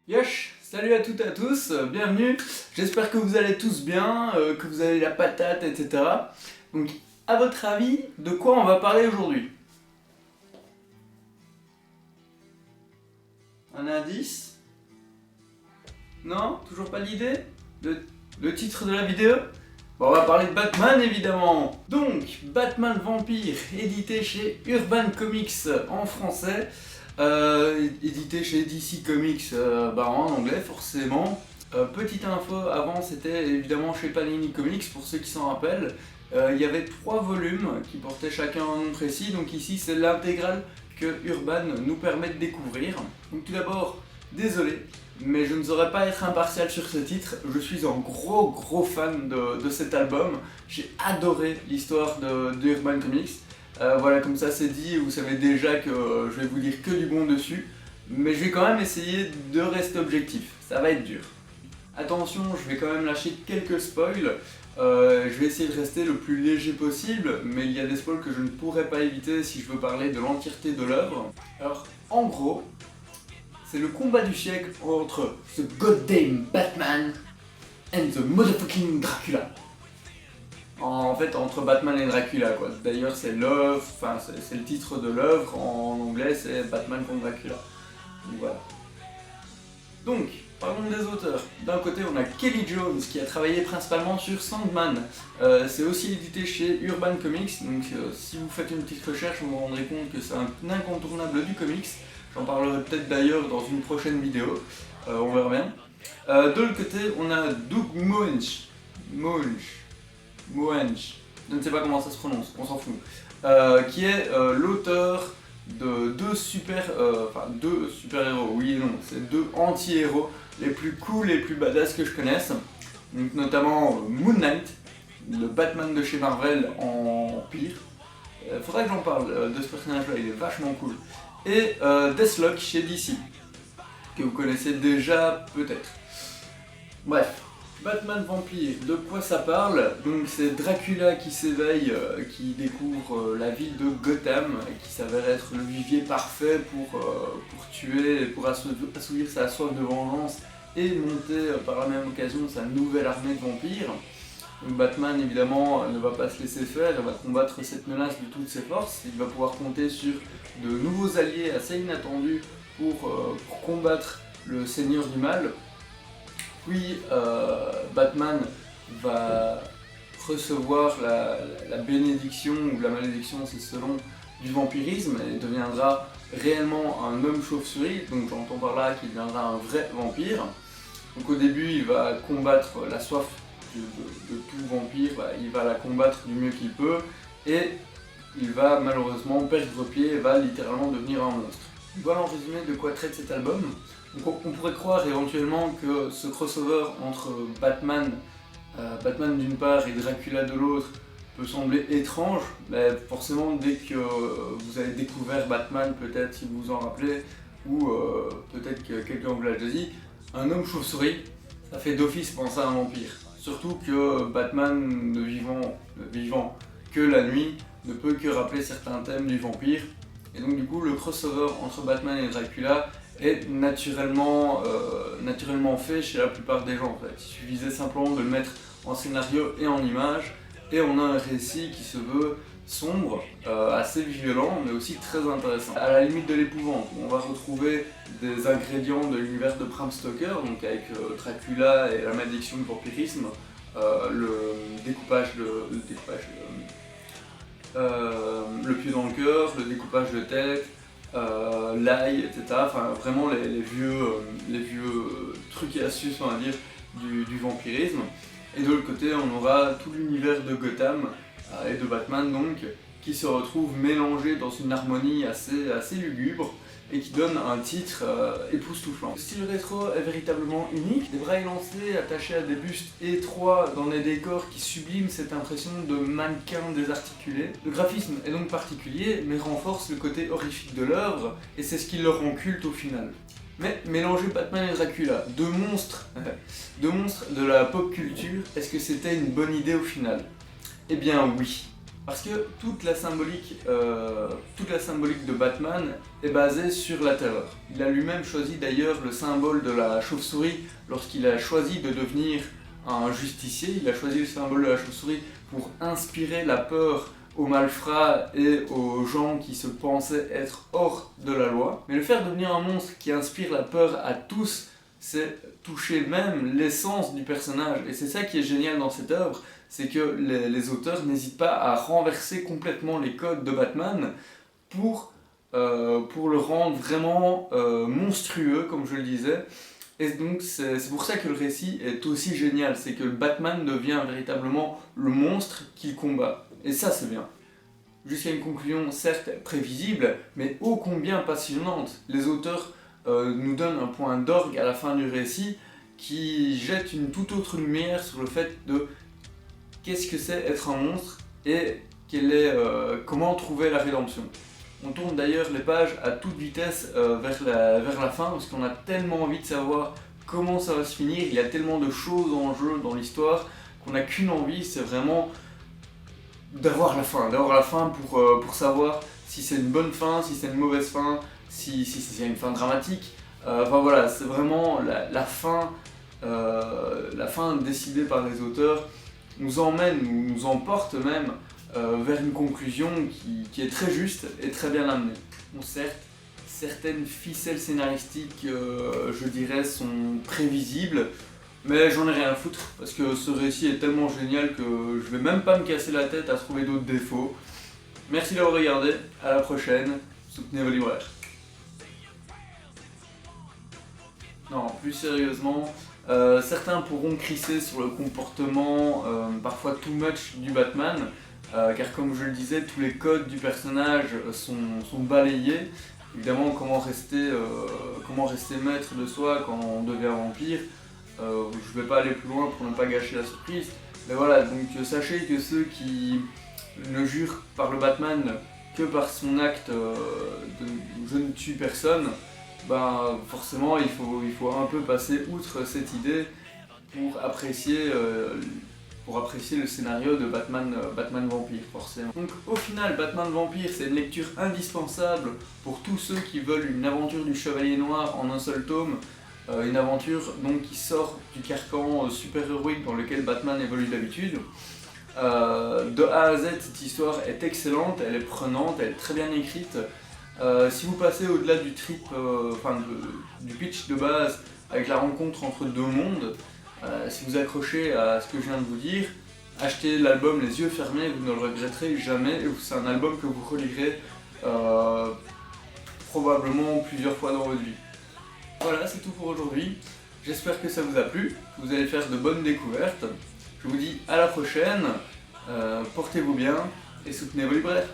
Yosh, salut à toutes et à tous, bienvenue, j'espère que vous allez tous bien, que vous avez la patate, etc. Donc, à votre avis, de quoi on va parler aujourd'hui? Un indice? Non? Toujours pas d'idée? Le titre de la vidéo? Bon, on va parler de Batman évidemment. Donc, Batman Vampire, édité chez Urban Comics en français, édité chez DC Comics en anglais forcément. Petite info, avant c'était évidemment chez Panini Comics pour ceux qui s'en rappellent. Il y avait 3 volumes qui portaient chacun un nom précis, donc ici c'est l'intégrale que Urban nous permet de découvrir. Donc tout d'abord, désolé, mais je ne saurais pas être impartial sur ce titre. Je suis un gros fan de cet album. J'ai adoré l'histoire de Urban Comics. Voilà, comme ça c'est dit, vous savez déjà que je vais vous dire que du bon dessus. Mais je vais quand même essayer de rester objectif. Ça va être dur. Attention, je vais quand même lâcher quelques spoils. Je vais essayer de rester le plus léger possible, mais il y a des spoils que je ne pourrais pas éviter si je veux parler de l'entièreté de l'œuvre. Alors, en gros, c'est le combat du siècle entre The Goddamn Batman and the Motherfucking Dracula. En fait, entre Batman et Dracula, quoi. D'ailleurs, c'est l'œuvre, enfin, c'est le titre de l'œuvre. En anglais, c'est Batman contre Dracula. Donc voilà. Donc, parlons des auteurs. D'un côté, on a Kelly Jones qui a travaillé principalement sur Sandman. C'est aussi édité chez Urban Comics, donc si vous faites une petite recherche, vous vous rendrez compte que c'est un incontournable du comics. J'en parlerai peut-être d'ailleurs dans une prochaine vidéo, on verra bien. De l'autre côté, on a Doug Moench. Je ne sais pas comment ça se prononce, on s'en fout. Qui est l'auteur de deux super-héros, oui et non, c'est deux anti-héros les plus cool, les plus badass que je connaisse. Donc notamment Moon Knight, le Batman de chez Marvel en pire. Faudrait que j'en parle de ce personnage-là, il est vachement cool. Et Deathlock chez DC, que vous connaissez déjà peut-être. Bref. Batman Vampire, de quoi ça parle? Donc c'est Dracula qui s'éveille, qui découvre la ville de Gotham, qui s'avère être le vivier parfait pour tuer, pour assouvir sa soif de vengeance et monter par la même occasion sa nouvelle armée de vampires. Donc Batman évidemment ne va pas se laisser faire, il va combattre cette menace de toutes ses forces, il va pouvoir compter sur de nouveaux alliés assez inattendus pour combattre le Seigneur du Mal. Puis Batman va recevoir la bénédiction ou la malédiction, c'est selon, du vampirisme et deviendra réellement un homme chauve-souris, donc j'entends par là qu'il deviendra un vrai vampire. Donc au début il va combattre la soif de tout vampire, il va la combattre du mieux qu'il peut et il va malheureusement perdre pied et va littéralement devenir un monstre. Voilà en résumé de quoi traite cet album. Donc on pourrait croire éventuellement que ce crossover entre Batman d'une part et Dracula de l'autre peut sembler étrange, mais forcément dès que vous avez découvert Batman, peut-être si vous vous en rappelez, ou peut-être que quelqu'un vous l'a déjà dit, un homme chauve-souris, ça fait d'office penser à un vampire. Surtout que Batman ne vivant que la nuit ne peut que rappeler certains thèmes du vampire. Et donc du coup le crossover entre Batman et Dracula est naturellement fait chez la plupart des gens en fait. Il suffisait simplement de le mettre en scénario et en image et on a un récit qui se veut sombre, assez violent mais aussi très intéressant. À la limite de l'épouvante, on va retrouver des ingrédients de l'univers de Bram Stoker, donc avec Dracula et la malédiction du vampirisme, le pied dans le cœur, le découpage de tête, l'ail, etc. Enfin vraiment les vieux trucs et astuces, on va dire, du vampirisme. Et de l'autre côté, on aura tout l'univers de Gotham et de Batman donc, qui se retrouve mélangé dans une harmonie assez lugubre et qui donne un titre époustouflant. Le style rétro est véritablement unique, des bras élancés attachés à des bustes étroits dans des décors qui subliment cette impression de mannequin désarticulé. Le graphisme est donc particulier, mais renforce le côté horrifique de l'œuvre, et c'est ce qui le rend culte au final. Mais mélanger Batman et Dracula, deux monstres de la pop culture, est-ce que c'était une bonne idée au final? Eh bien oui. Parce que toute la symbolique de Batman est basée sur la terreur. Il a lui-même choisi d'ailleurs le symbole de la chauve-souris lorsqu'il a choisi de devenir un justicier. Il a choisi le symbole de la chauve-souris pour inspirer la peur aux malfrats et aux gens qui se pensaient être hors de la loi. Mais le faire devenir un monstre qui inspire la peur à tous, c'est toucher même l'essence du personnage. Et c'est ça qui est génial dans cette œuvre, c'est que les auteurs n'hésitent pas à renverser complètement les codes de Batman pour le rendre vraiment monstrueux, comme je le disais. Et donc c'est pour ça que le récit est aussi génial, c'est que Batman devient véritablement le monstre qu'il combat. Et ça c'est bien. Jusqu'à une conclusion certes prévisible, mais ô combien passionnante. Les auteurs nous donnent un point d'orgue à la fin du récit qui jette une toute autre lumière sur le fait de qu'est-ce que c'est être un monstre et comment trouver la rédemption. On tourne d'ailleurs les pages à toute vitesse vers la fin parce qu'on a tellement envie de savoir comment ça va se finir, il y a tellement de choses en jeu dans l'histoire qu'on n'a qu'une envie, c'est vraiment d'avoir la fin pour savoir si c'est une bonne fin, si c'est une mauvaise fin, si c'est une fin dramatique. Enfin voilà, c'est vraiment la fin décidée par les auteurs nous emmène, nous emporte même vers une conclusion qui est très juste et très bien amenée. Bon, certes, certaines ficelles scénaristiques, je dirais, sont prévisibles, mais j'en ai rien à foutre, parce que ce récit est tellement génial que je vais même pas me casser la tête à trouver d'autres défauts. Merci d'avoir regardé, à la prochaine, soutenez vos libraires. Non, plus sérieusement, certains pourront crisser sur le comportement parfois too much du Batman, car comme je le disais, tous les codes du personnage sont balayés. Évidemment, comment rester maître de soi quand on devient vampire, je vais pas aller plus loin pour ne pas gâcher la surprise. Mais voilà, donc sachez que ceux qui ne jurent par le Batman que par son acte de je ne tue personne, ben forcément il faut un peu passer outre cette idée pour apprécier le scénario de Batman Vampire, forcément. Donc au final, Batman Vampire, c'est une lecture indispensable pour tous ceux qui veulent une aventure du Chevalier Noir en un seul tome, une aventure donc qui sort du carcan super-héroïque dans lequel Batman évolue d'habitude. De A à Z, cette histoire est excellente, elle est prenante, elle est très bien écrite. Si vous passez au-delà du du pitch de base avec la rencontre entre deux mondes, si vous accrochez à ce que je viens de vous dire, achetez l'album les yeux fermés, vous ne le regretterez jamais, c'est un album que vous relirez probablement plusieurs fois dans votre vie. Voilà, c'est tout pour aujourd'hui, j'espère que ça vous a plu, que vous allez faire de bonnes découvertes. Je vous dis à la prochaine, portez-vous bien et soutenez vos libraires.